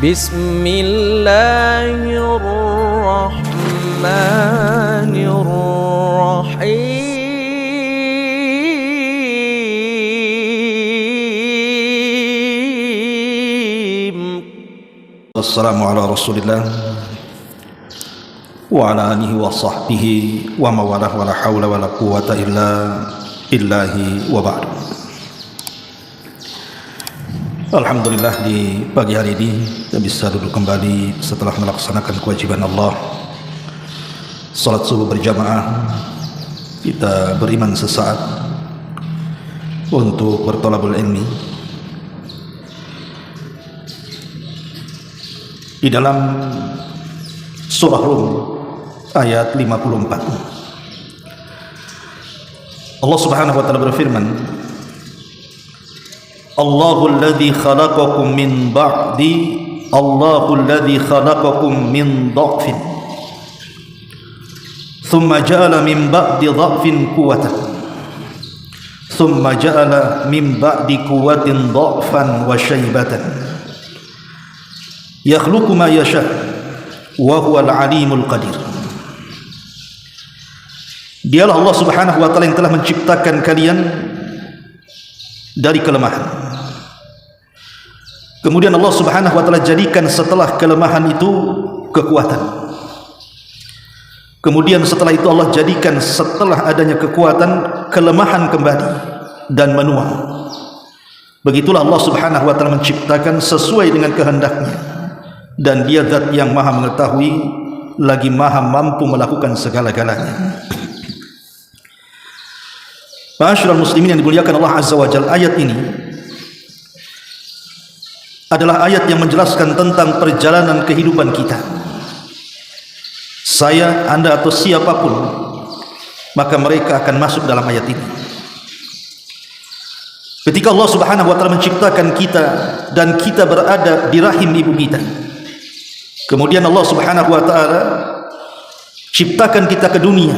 Bismillahirrahmanirrahim. Assalamu ala Rasulillah wa ala alihi wa sahbihi wa mawalah wa la hawla wa la quwwata illa billahi wa ba'd. Alhamdulillah, di pagi hari ini kita bisa duduk kembali setelah melaksanakan kewajiban Allah, salat subuh berjamaah. Kita beriman sesaat untuk bertolabul ilmi. Di dalam surah Rum ayat 54, Allah Subhanahu wa taala berfirman, Allahul ladzi khalaqakum min ba'di Allahul ladzi khalaqakum min dha'fin thumma ja'ala min ba'di dha'fin quwwatan thumma ja'ala min ba'di quwwatin dha'fan wa syaibatan yakhluqu ma yasha wa huwal alimul qadir. Dialah Allah Subhanahu wa taala yang telah menciptakan kalian dari kelemahan. Kemudian Allah Subhanahu wa taala jadikan setelah kelemahan itu kekuatan. Kemudian setelah itu Allah jadikan setelah adanya kekuatan kelemahan kembali dan menua. Begitulah Allah Subhanahu wa taala menciptakan sesuai dengan kehendaknya. Dan dia zat yang maha mengetahui lagi maha mampu melakukan segala-galanya. Ma'asyiral muslimin yang dimuliakan Allah Azza wa Jalla, ayat ini adalah ayat yang menjelaskan tentang perjalanan kehidupan kita. Saya, Anda atau siapapun, maka mereka akan masuk dalam ayat ini. Ketika Allah Subhanahu wa taala menciptakan kita dan kita berada di rahim ibu kita, kemudian Allah Subhanahu wa taala ciptakan kita ke dunia,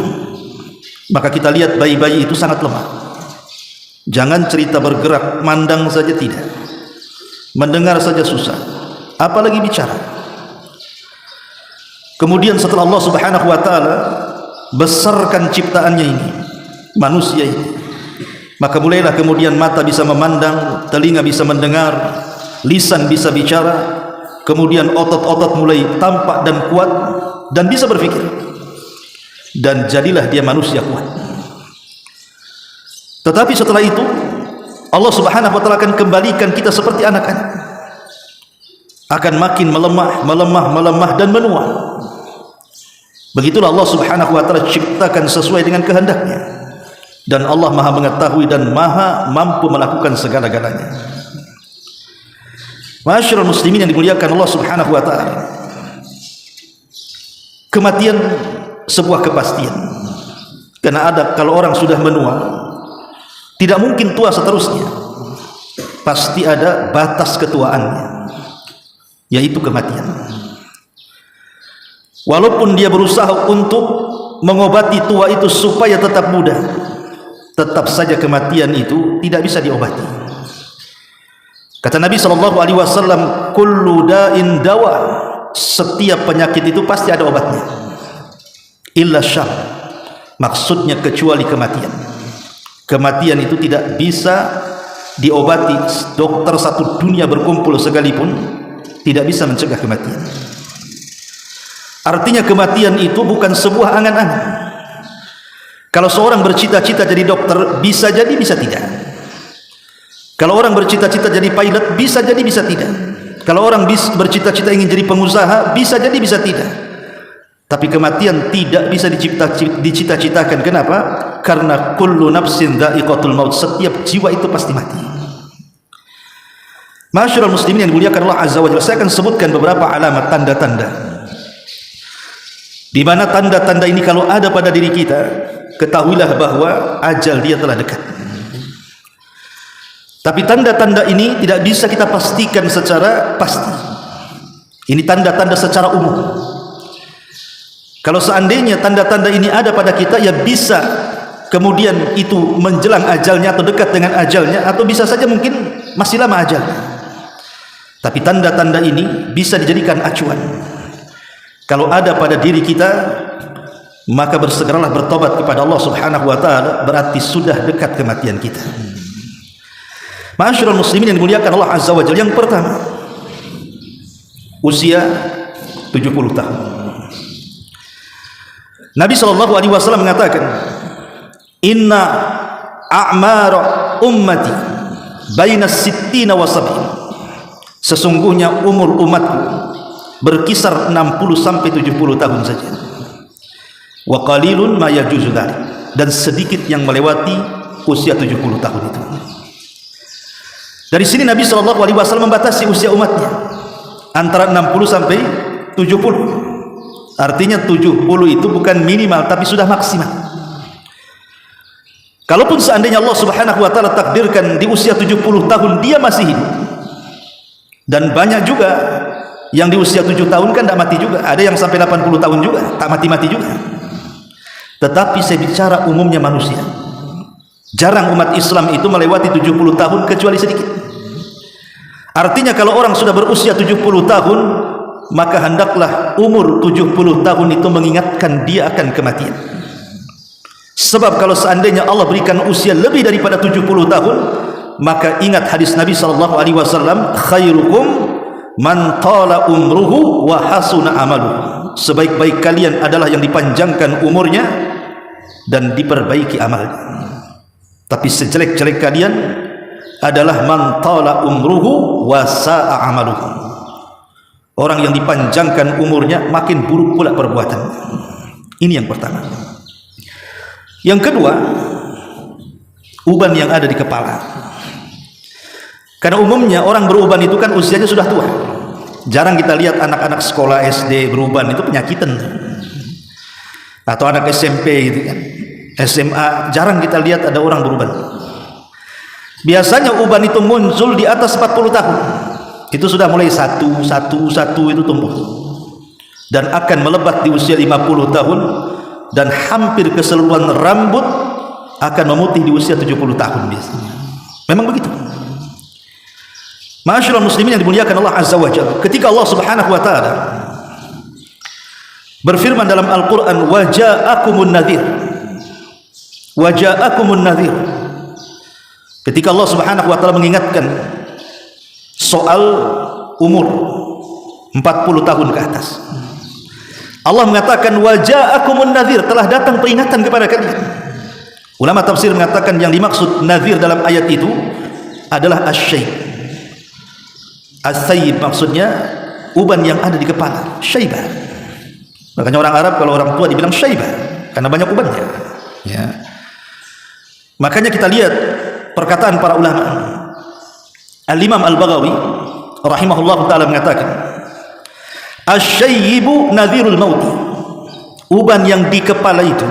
maka kita lihat bayi-bayi itu sangat lemah. Jangan cerita bergerak, mandang saja tidak, mendengar saja susah, apalagi bicara. Kemudian setelah Allah Subhanahu wa taala besarkan ciptaannya ini, manusia ini, maka mulailah kemudian mata bisa memandang, telinga bisa mendengar, lisan bisa bicara. Kemudian otot-otot mulai tampak dan kuat dan bisa berpikir, dan jadilah dia manusia kuat. Tetapi setelah itu Allah Subhanahu wa taala akan kembalikan kita seperti anak-anak, akan makin melemah dan menua. Begitulah Allah Subhanahu wa taala ciptakan sesuai dengan kehendaknya, dan Allah maha mengetahui dan maha mampu melakukan segala-galanya. Ma'asyiral muslimin yang dimuliakan Allah Subhanahu wa taala, kematian sebuah kepastian. Karena kalau orang sudah menua, tidak mungkin tua seterusnya. Pasti ada batas ketuaannya, yaitu kematian. Walaupun dia berusaha untuk mengobati tua itu supaya tetap muda, tetap saja kematian itu tidak bisa diobati. Kata Nabi SAW, kullu da'in dawa, setiap penyakit itu pasti ada obatnya, illa syam, maksudnya kecuali kematian. Kematian itu tidak bisa diobati. Dokter satu dunia berkumpul sekalipun tidak bisa mencegah kematian. Artinya kematian itu bukan sebuah angan-angan. Kalau seorang bercita-cita jadi dokter, bisa jadi bisa tidak. Kalau orang bercita-cita jadi pilot, bisa jadi bisa tidak. Kalau orang bercita-cita ingin jadi pengusaha, bisa jadi bisa tidak. Tapi kematian tidak bisa dicita-citakan. Kenapa? Karena kullu nafsin dha'iqatul maut, setiap jiwa itu pasti mati. Ma'asyiral muslimin yang dimuliakan Allah Azza wa Jalla, saya akan sebutkan beberapa alamat, tanda-tanda, di mana tanda-tanda ini kalau ada pada diri kita, ketahuilah bahwa ajal dia telah dekat. Tapi tanda-tanda ini tidak bisa kita pastikan secara pasti. Ini tanda-tanda secara umum. Kalau seandainya tanda-tanda ini ada pada kita, ya bisa kemudian itu menjelang ajalnya atau dekat dengan ajalnya, atau bisa saja mungkin masih lama ajalnya. Tapi tanda-tanda ini bisa dijadikan acuan. Kalau ada pada diri kita, maka bersegeralah bertobat kepada Allah Subhanahu wa taala, berarti sudah dekat kematian kita. Ma'asyiral muslimin yang dimuliakan Allah Azza wa Jalla, yang pertama, usia 70 tahun. Nabi sallallahu alaihi wasallam mengatakan, "Inna a'mar ummati baina sittina wa sab'in." Sesungguhnya umur umatku berkisar 60 sampai 70 tahun saja. Wa qalilun ma yajuzu dzalik, dan sedikit yang melewati usia 70 tahun itu. Dari sini Nabi sallallahu alaihi wasallam membatasi usia umatnya antara 60 sampai 70. Artinya 70 itu bukan minimal tapi sudah maksimal. Kalaupun seandainya Allah Subhanahu wa taala takdirkan di usia 70 tahun dia masih hidup, dan banyak juga yang di usia 7 tahun kan tidak mati juga, ada yang sampai 80 tahun juga tak mati-mati juga. Tetapi saya bicara umumnya manusia, jarang umat Islam itu melewati 70 tahun kecuali sedikit. Artinya kalau orang sudah berusia 70 tahun, maka hendaklah umur 70 tahun itu mengingatkan dia akan kematian. Sebab kalau seandainya Allah berikan usia lebih daripada 70 tahun, maka ingat hadis Nabi sallallahu alaihi wasallam, khairukum man tala umruhu wa hasuna amaluhu. Sebaik-baik kalian adalah yang dipanjangkan umurnya dan diperbaiki amalnya. Tapi sejelek-jelek kalian adalah man tala umruhu wa sa'a amaluhu. Orang yang dipanjangkan umurnya makin buruk pula perbuatan. Ini yang pertama. Yang kedua, uban yang ada di kepala. Karena umumnya orang beruban itu kan usianya sudah tua. Jarang kita lihat anak-anak sekolah SD beruban, itu penyakitan. Atau anak SMP gitu kan, SMA, jarang kita lihat ada orang beruban. Biasanya uban itu muncul di atas 40 tahun. Itu sudah mulai satu itu tumbuh, dan akan melebat di usia 50 tahun, dan hampir keseluruhan rambut akan memutih di usia 70 tahun biasanya. Memang begitu. Ma'asyiral muslimin yang dimuliakan Allah Azza wa Jalla, ketika Allah Subhanahu wa taala berfirman dalam Al-Qur'an, wa ja'akumun nadhir, wa ja'akumun nadhir, ketika Allah Subhanahu wa taala mengingatkan soal umur 40 tahun ke atas, Allah mengatakan wa ja'akumun nadhir, telah datang peringatan kepada kalian. Ulama tafsir mengatakan yang dimaksud nadhir dalam ayat itu adalah asy-syaib. As-sayyib maksudnya uban yang ada di kepala, syaibah. Makanya orang Arab kalau orang tua dibilang syaibah karena banyak ubannya, ya. Makanya kita lihat perkataan para ulama. Al-Imam Al-Baghawi rahimahullah ta'ala mengatakan, asy-syaibu nadhirul mauti, uban yang di kepala itu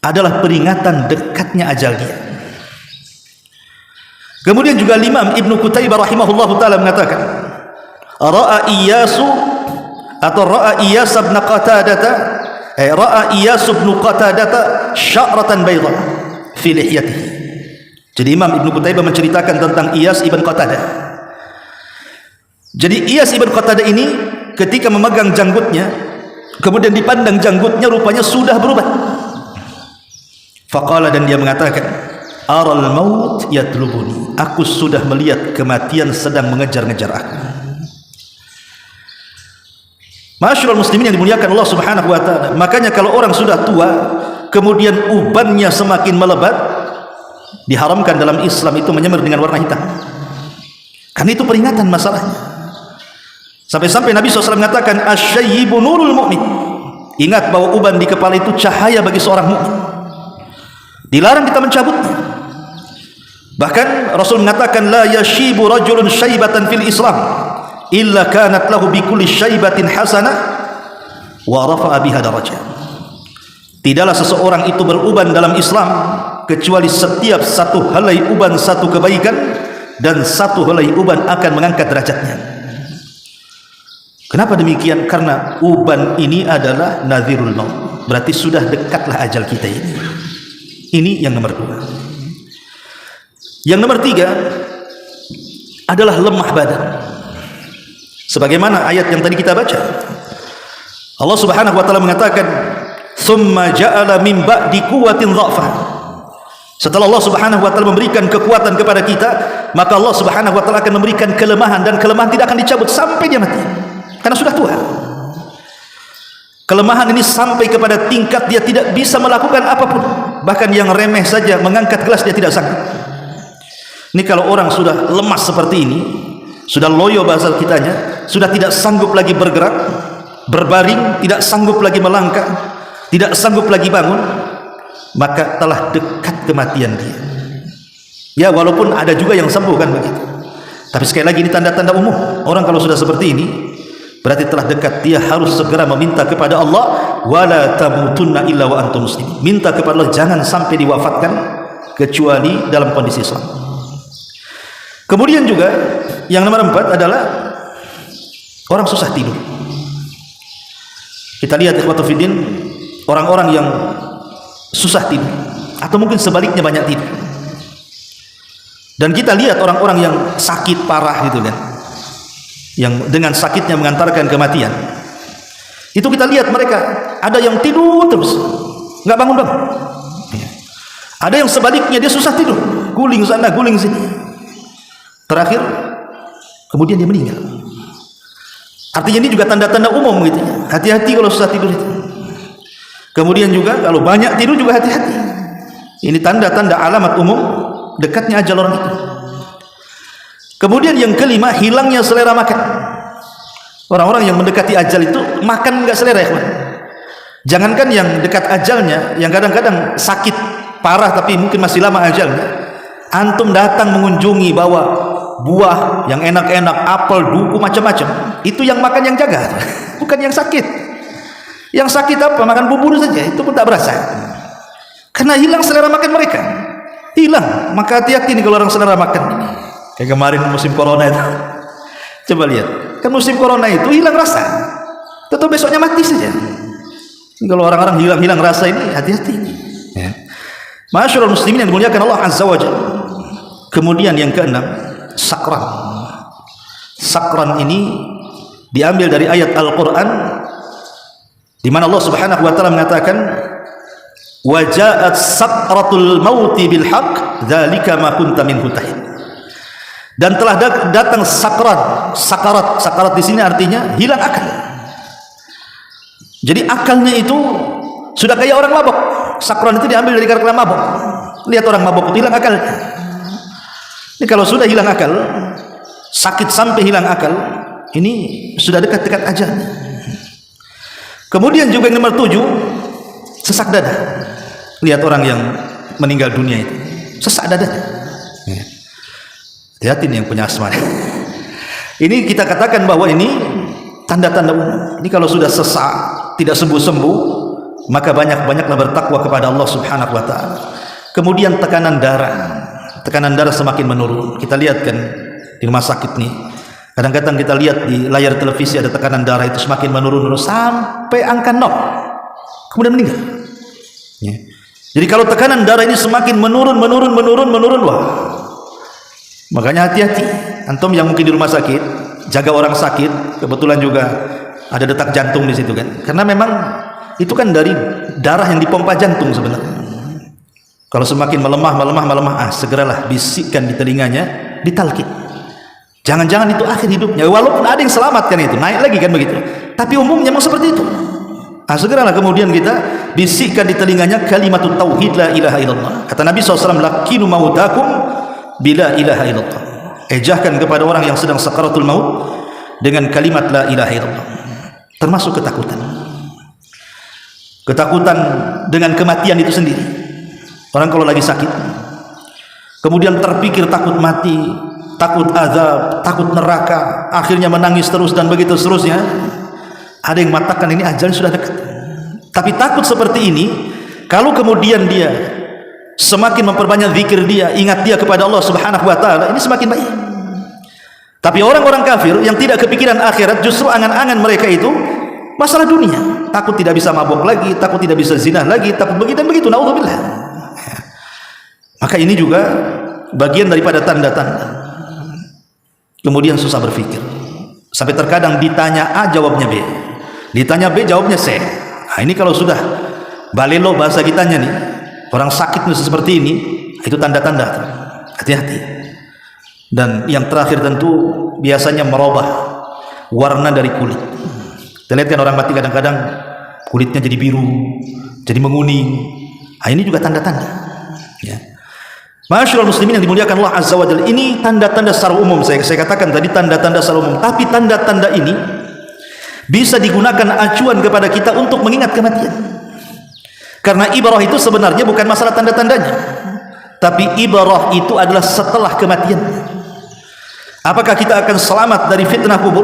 adalah peringatan dekatnya ajal dia. Kemudian juga Imam Ibnu Qutaibah rahimahullah ta'ala mengatakan, ra'a Iyasu atau ra'a Iyas bin Qatadata, ra'a Iyas bin Qatadata sya'ratan bayda fi lihyatihi. Jadi Imam Ibnu Qutaibah menceritakan tentang Iyas ibn Qatadah. Jadi Iyas ibn Qatadah ini ketika memegang janggutnya, kemudian dipandang janggutnya rupanya sudah berubah. Faqala, dan dia mengatakan, aral maut yatlubuni, aku sudah melihat kematian sedang mengejar-ngejar aku. Ma'asyiral muslimin yang dimuliakan Allah Subhanahu wa taala, makanya kalau orang sudah tua kemudian ubannya semakin melebat, diharamkan dalam Islam itu menyemir dengan warna hitam. Karena itu peringatan masalahnya. Sampai-sampai Nabi SAW mengatakan, asy-syaibu nurul mu'min. Ingat bahwa uban di kepala itu cahaya bagi seorang mukmin. Dilarang kita mencabutnya. Bahkan Rasul mengatakan, la yashibu rajulun syaibatan fil Islam illa kanat lahu bi kulli syaibatin hasanah wa rafa'a biha darajah. Tidaklah seseorang itu beruban dalam Islam kecuali setiap satu helai uban satu kebaikan, dan satu helai uban akan mengangkat derajatnya. Kenapa demikian? Karena uban ini adalah nadhirul maut, berarti sudah dekatlah ajal kita ini. Ini yang nomor 2. Yang nomor 3 adalah lemah badan. Sebagaimana ayat yang tadi kita baca, Allah Subhanahu wa taala mengatakan, "Tsumma ja'ala min ba'di quwwatin dha'fa." Setelah Allah Subhanahu wa taala memberikan kekuatan kepada kita, maka Allah Subhanahu wa taala akan memberikan kelemahan, dan kelemahan tidak akan dicabut sampai dia mati. Karena sudah tua. Kelemahan ini sampai kepada tingkat dia tidak bisa melakukan apapun. Bahkan yang remeh saja, mengangkat gelas dia tidak sanggup. Ini kalau orang sudah lemas seperti ini, sudah loyo bahasa kitanya, sudah tidak sanggup lagi bergerak, berbaring, tidak sanggup lagi melangkah, tidak sanggup lagi bangun, maka telah dekat kematian dia. Ya, walaupun ada juga yang sembuh kan begitu. Tapi sekali lagi ini tanda-tanda umum. Orang kalau sudah seperti ini, berarti telah dekat. Dia harus segera meminta kepada Allah, wala tamutunna illa wa antum muslimin. Minta kepada Allah jangan sampai diwafatkan kecuali dalam kondisi Islam. Kemudian juga yang nomor 4 adalah orang susah tidur. Kita lihat ikhwatu fiddin, orang-orang yang susah tidur, atau mungkin sebaliknya banyak tidur. Dan kita lihat orang-orang yang sakit parah gitu kan, yang dengan sakitnya mengantarkan kematian. Itu kita lihat mereka ada yang tidur terus, nggak bangun-bangun. Ada yang sebaliknya, dia susah tidur, guling sana guling sini. Terakhir kemudian dia meninggal. Artinya ini juga tanda-tanda umum gitu. Hati-hati kalau susah tidur itu. Kemudian juga kalau banyak tidur juga hati-hati. Ini tanda-tanda alamat umum dekatnya ajal orang itu. Kemudian yang kelima, hilangnya selera makan. Orang-orang yang mendekati ajal itu makan enggak selera, ya. Jangankan yang dekat ajalnya, yang kadang-kadang sakit parah tapi mungkin masih lama ajalnya. Antum datang mengunjungi bawa buah yang enak-enak, apel, duku, macam-macam. Itu yang makan yang jaga, bukan yang sakit. Yang sakit apa? Makan bubur saja, itu pun tak berasa. Karena hilang selera makan mereka. Hilang. Maka hati-hati nih kalau orang selera makan. Kayak kemarin musim corona itu. Coba lihat. Kan musim corona itu hilang rasa. Tentu besoknya mati saja. Kalau orang-orang hilang rasa ini, hati-hati. Ya. Masyaallah muslimin yang dimuliakan Allah Azza wa Jalla. Kemudian yang keenam, sakran. Sakran ini diambil dari ayat Al-Qur'an di mana Allah Subhanahu wa taala mengatakan, wa ja'at sakratul mauti bil haqq dzalika ma kunta minhu tahid. Dan telah datang sakrat. Sakarat di sini artinya hilang akal. Jadi akalnya itu sudah kayak orang mabok. Sakran itu diambil dari kata mabok. Lihat orang mabok itu hilang akal. Ini kalau sudah hilang akal, sakit sampai hilang akal, ini sudah dekat-dekat ajal. Kemudian juga yang nomor 7, sesak dada. Lihat orang yang meninggal dunia itu, sesak dada. Hati-hati nih yang punya asma. Ini kita katakan bahwa ini tanda-tanda umum. Ini kalau sudah sesak, tidak sembuh-sembuh, maka banyak-banyaklah bertakwa kepada Allah Subhanahu wa taala. Kemudian tekanan darah semakin menurun. Kita lihat kan di rumah sakit nih, kadang-kadang kita lihat di layar televisi ada tekanan darah itu semakin menurun sampai angka 0, kemudian meninggal. Ya. Jadi kalau tekanan darah ini semakin menurun, wah, makanya hati-hati. Antum yang mungkin di rumah sakit, jaga orang sakit, kebetulan juga ada detak jantung di situ kan, karena memang itu kan dari darah yang dipompa jantung sebenarnya. Kalau semakin melemah, segeralah bisikkan di telinganya, ditalkin. Jangan-jangan itu akhir hidupnya. Walaupun ada yang selamatkan itu, naik lagi kan begitu. Tapi umumnya memang seperti itu. Segeralah kemudian kita bisikkan di telinganya kalimatut tauhid la ilaha illallah. Kata Nabi SAW, lakinu mautakum bila ilaha illallah. Ejahkan kepada orang yang sedang sakaratul maut dengan kalimat la ilaha illallah. Termasuk ketakutan. Ketakutan dengan kematian itu sendiri. Orang kalau lagi sakit, kemudian terpikir takut mati, takut azab, takut neraka, akhirnya menangis terus dan begitu seterusnya. Ada yang mengatakan ini ajal sudah dekat. Tapi takut seperti ini, kalau kemudian dia semakin memperbanyak zikir dia, ingat dia kepada Allah Subhanahu wa taala, ini semakin baik. Tapi orang-orang kafir yang tidak kepikiran akhirat, justru angan-angan mereka itu masalah dunia. Takut tidak bisa mabuk lagi, takut tidak bisa zina lagi, takut begitu dan begitu. Naudzubillah. Maka ini juga bagian daripada tanda-tanda. Kemudian susah berpikir. Sampai terkadang ditanya A jawabnya B, ditanya B jawabnya C. Nah, ini kalau sudah balelo bahasa kitanya nih, orang sakit seperti ini, itu tanda-tanda. Hati-hati. Dan yang terakhir tentu biasanya merubah warna dari kulit. Kita lihat kan orang mati kadang-kadang kulitnya jadi biru, jadi menguning. Nah, ini juga tanda-tanda. Ya. Masyaallah muslimin yang dimuliakan Allah Azza wa Jalla, ini tanda-tanda secara umum. Saya katakan tadi tanda-tanda secara umum, tapi tanda-tanda ini bisa digunakan acuan kepada kita untuk mengingat kematian. Karena ibrah itu sebenarnya bukan masalah tanda-tandanya, tapi ibrah itu adalah setelah kematian. Apakah kita akan selamat dari fitnah kubur,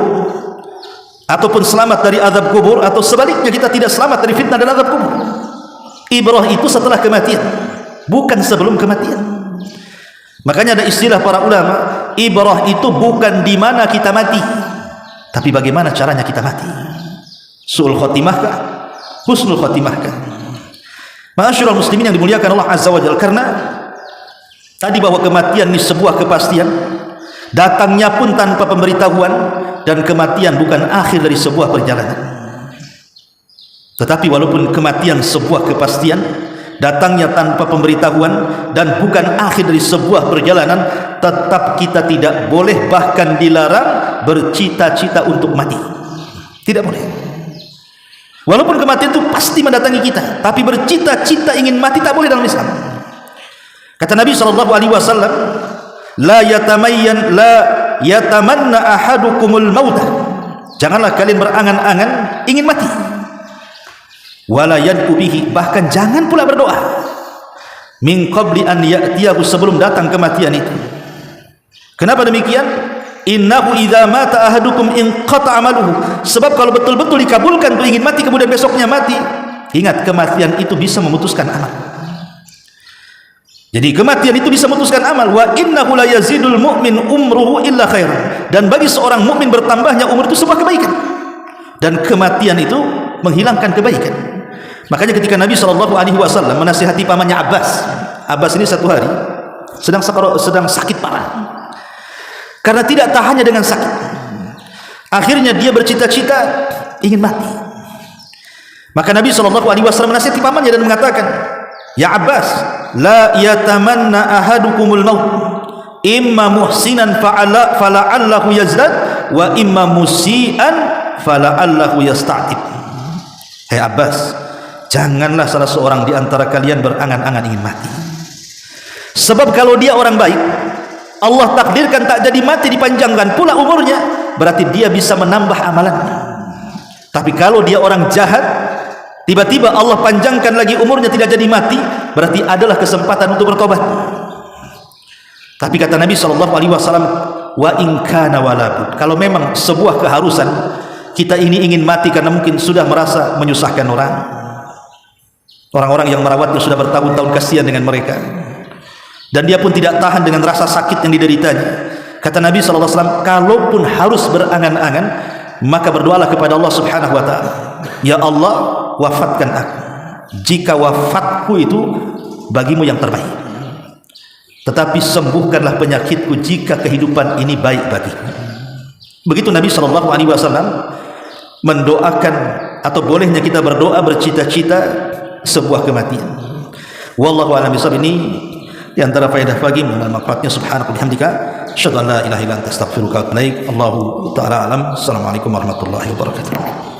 ataupun selamat dari azab kubur, atau sebaliknya kita tidak selamat dari fitnah dan azab kubur? Ibrah itu setelah kematian, bukan sebelum kematian. Makanya ada istilah para ulama, ibrah itu bukan di mana kita mati, tapi bagaimana caranya kita mati. Su'ul khotimahkah, husnul khotimahkah? Ma'asyiral muslimin yang dimuliakan Allah Azza wa Jalla, karena tadi bahwa kematian ini sebuah kepastian, datangnya pun tanpa pemberitahuan, dan kematian bukan akhir dari sebuah perjalanan. Tetapi walaupun kematian sebuah kepastian, datangnya tanpa pemberitahuan, dan bukan akhir dari sebuah perjalanan, tetap kita tidak boleh, bahkan dilarang bercita-cita untuk mati. Tidak boleh. Walaupun kematian itu pasti mendatangi kita, tapi bercita-cita ingin mati tak boleh dalam Islam. Kata Nabi SAW, la yatamanna ahadukumul mauta, janganlah kalian berangan-angan ingin mati. Wala yad'u bihi, bahkan jangan pula berdoa min qabli an ya'tiyahu, sebelum datang kematian itu. Kenapa demikian? Innahu idza mata ahadukum inqata amaluhu, sebab kalau betul-betul dikabulkan tuh ingin mati kemudian besoknya mati, ingat kematian itu bisa memutuskan amal. Jadi kematian itu bisa memutuskan amal. Wa innahu la yazidul mu'min umruhu illa khairan, dan bagi seorang mukmin bertambahnya umur itu sebuah kebaikan, dan kematian itu menghilangkan kebaikan. Makanya ketika Nabi SAW menasihati pamannya Abbas ini satu hari sedang sakit parah, karena tidak tahannya dengan sakit, akhirnya dia bercita-cita ingin mati. Maka Nabi SAW menasihati pamannya dan mengatakan, ya Abbas, la yatamanna ahadukumul maut, imma muhsinan fala'allahu yazdad, wa imma musian fala'allahu yasta'tib. Hai Abbas, janganlah salah seorang di antara kalian berangan-angan ingin mati. Sebab kalau dia orang baik, Allah takdirkan tak jadi mati, dipanjangkan pula umurnya, berarti dia bisa menambah amalannya. Tapi kalau dia orang jahat, tiba-tiba Allah panjangkan lagi umurnya, tidak jadi mati, berarti adalah kesempatan untuk bertobat. Tapi kata Nabi SAW, wa in kana walabud, kalau memang sebuah keharusan, kita ini ingin mati karena mungkin sudah merasa menyusahkan orang-orang yang merawatnya sudah bertahun-tahun, kasihan dengan mereka, dan dia pun tidak tahan dengan rasa sakit yang dideritanya. Kata Nabi SAW, kalaupun harus berangan-angan, maka berdoalah kepada Allah Subhanahu wa ta'ala, ya Allah, wafatkan aku, jika wafatku itu bagimu yang terbaik, tetapi sembuhkanlah penyakitku jika kehidupan ini baik bagiku. Begitu Nabi SAW mendoakan, atau bolehnya kita berdoa bercita-cita sebuah kematian. Wallahu a'lam bishawab. Ini di antara faedah pagi mengenal manfaatnya. Subhanaka bihamdika asyhadu an la ilaha illa anta astaghfiruka wa atubu ilaik. Allahu ta'ala alam. Assalamualaikum warahmatullahi wabarakatuh.